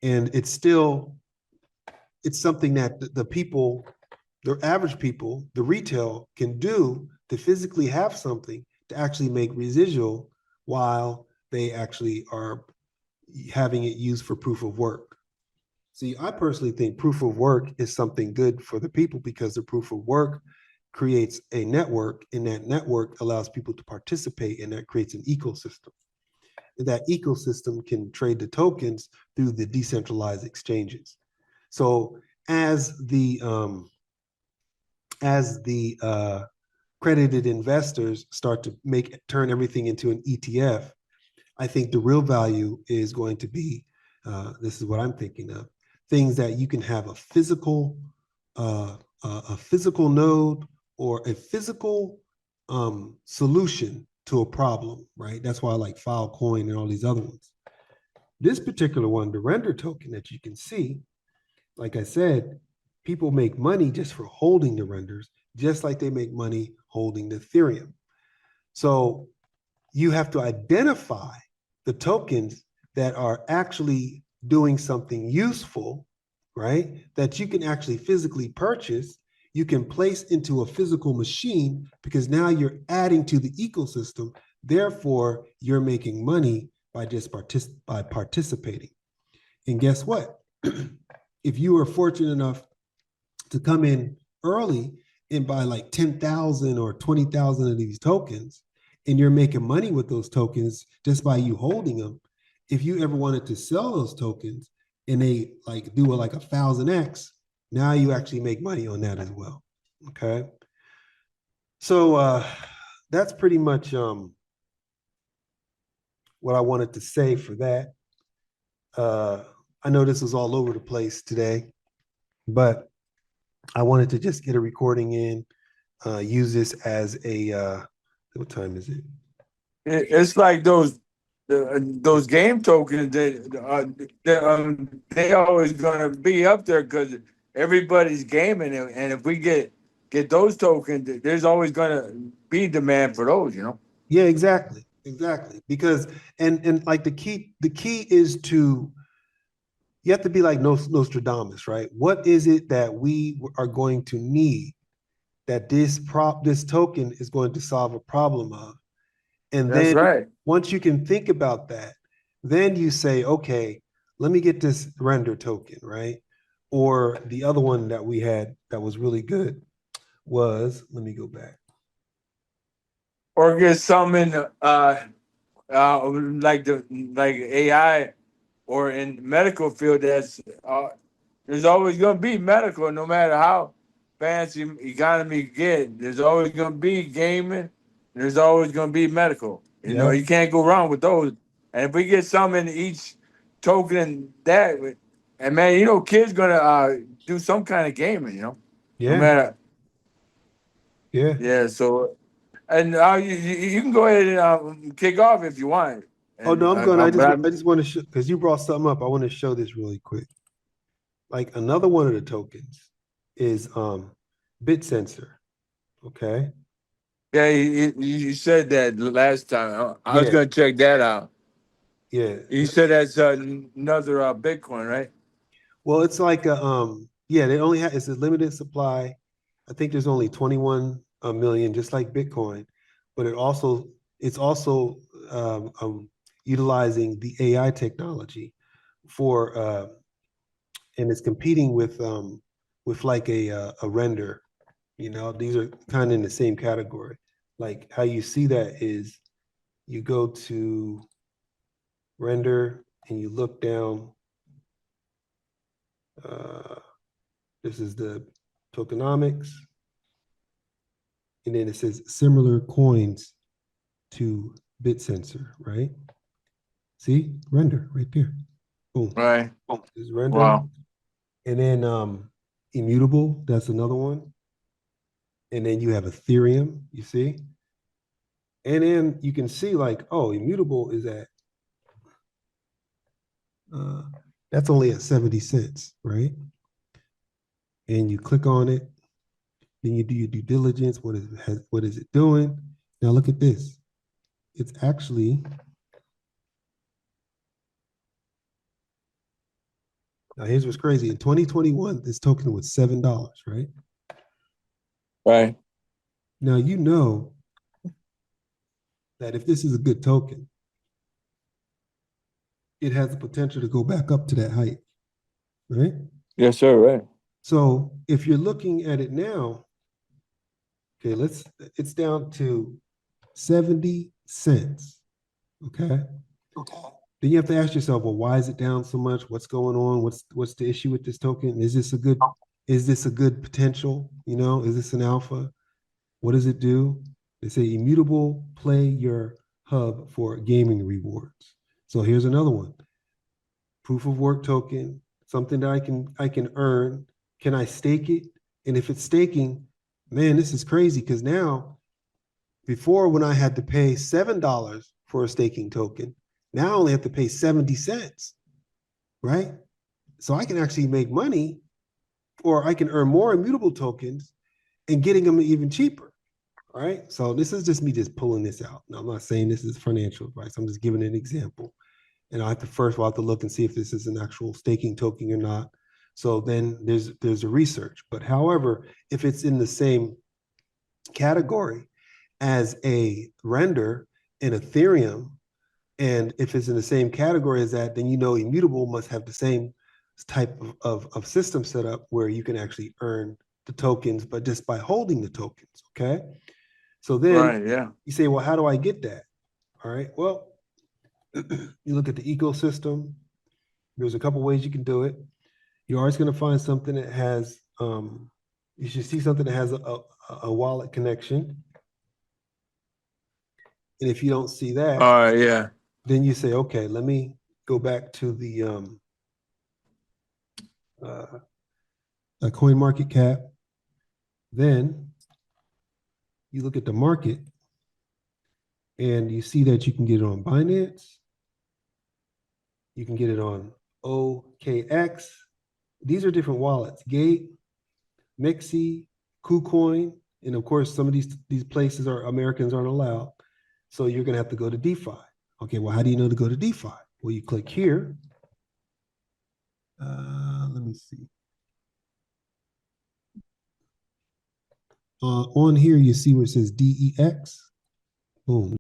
And it's something that the people, the average people, the retail can do to physically have something to actually make residual while they actually are having it used for proof of work. See, I personally think proof of work is something good for the people because the proof of work creates a network, and that network allows people to participate, and that creates an ecosystem. And that ecosystem can trade the tokens through the decentralized exchanges. So as the accredited investors start to turn everything into an ETF, I think the real value is going to be, this is what I'm thinking of, things that you can have a physical node or a physical solution to a problem, right? That's why I like Filecoin and all these other ones. This particular one, the render token that you can see, like I said, people make money just for holding the renders, just like they make money holding the Ethereum. So you have to identify the tokens that are actually doing something useful, right? That you can actually physically purchase, you can place into a physical machine, because now you're adding to the ecosystem. Therefore, you're making money by just participating. And guess what? If you are fortunate enough to come in early and buy like 10,000 or 20,000 of these tokens, and you're making money with those tokens just by you holding them, if you ever wanted to sell those tokens and they like do like 1,000x, now you actually make money on that as well. Okay. So that's pretty much what I wanted to say for that. I know this was all over the place today, but I wanted to just get a recording in, use this as a, what time is it? It's like those game tokens they always gonna be up there because everybody's gaming it, and if we get those tokens, there's always gonna be demand for those, you know. Yeah, exactly. Because and like the key is to, you have to be like Nostradamus, right? What is it that we are going to need that this token is going to solve a problem of? And That's then right. once you can think about that, then you say, okay, let me get this render token, right? Or the other one that we had that was really good was, let me go back. Or get some in like AI or in medical field. That's there's always gonna be medical, no matter how fancy economy get. There's always gonna be gaming. There's always gonna be medical. You know, Yeah. you can't go wrong with those. And if we get some in each token, that, and man, you know, kids gonna do some kind of gaming. You know, no Yeah. matter. Yeah. Yeah. So, and you can go ahead and kick off if you want. Oh And no, I'm going. I but just want to show, because you brought something up. I want to show this really quick. Like another one of the tokens is bit sensor. Okay. yeah, you said that last time. I was Yeah. gonna check that out. Yeah. You said that's another Bitcoin, right? Well, it's like yeah, they only have, it's a limited supply. I think there's only 21 million, just like Bitcoin, but it's also utilizing the AI technology for and it's competing with like a render. You know, these are kind of in the same category. Like how you see that is you go to render and you look down. Uh, this is the tokenomics. And then it says similar coins to bit sensor, right? See, render right there. Boom. Right. Boom. This is render. Wow. And then immutable, that's another one. And then you have Ethereum, you see? And then you can see like, oh, immutable is at, that's only at 70 cents, right? And you click on it, then you do your due diligence. What is it doing? Now look at this. It's actually Now, here's what's crazy. In 2021, this token was $7, right? Right. Now, you know that if this is a good token, it has the potential to go back up to that height, right? Yes, sir. Right. So if you're looking at it now, okay, it's down to 70 cents, okay? Then you have to ask yourself, well, why is it down so much? What's going on? What's the issue with this token? Is this a good potential? You know, is this an alpha? What does it do? They say immutable, play your hub for gaming rewards. So here's another one. Proof of work token, something that I can earn. Can I stake it? And if it's staking, man, this is crazy because now, before when I had to pay $7 for a staking token, now I only have to pay 70 cents, right? So I can actually make money, or I can earn more immutable tokens and getting them even cheaper. All right. So this is just me just pulling this out. Now, I'm not saying this is financial advice. I'm just giving an example. And I have to first of all have to look and see if this is an actual staking token or not. So then there's a research. But however, if it's in the same category as a render in Ethereum, and if it's in the same category as that, then you know immutable must have the same type of system set up where you can actually earn the tokens, but just by holding the tokens. Okay. So then Right. Yeah. you say, well, how do I get that? All right. Well, you look at the ecosystem. There's a couple ways you can do it. You're always going to find something that has, you should see something that has a wallet connection. And if you don't see that, All right. Yeah. then you say, okay, let me go back to the coin market cap. Then you look at the market and you see that you can get it on Binance. You can get it on OKX. These are different wallets: Gate, Mixi, KuCoin, and of course, some of these places are Americans aren't allowed. So you're gonna have to go to DeFi. Okay, well, how do you know to go to DeFi? Well, you click here. Let me see. On here, you see where it says DEX. Boom.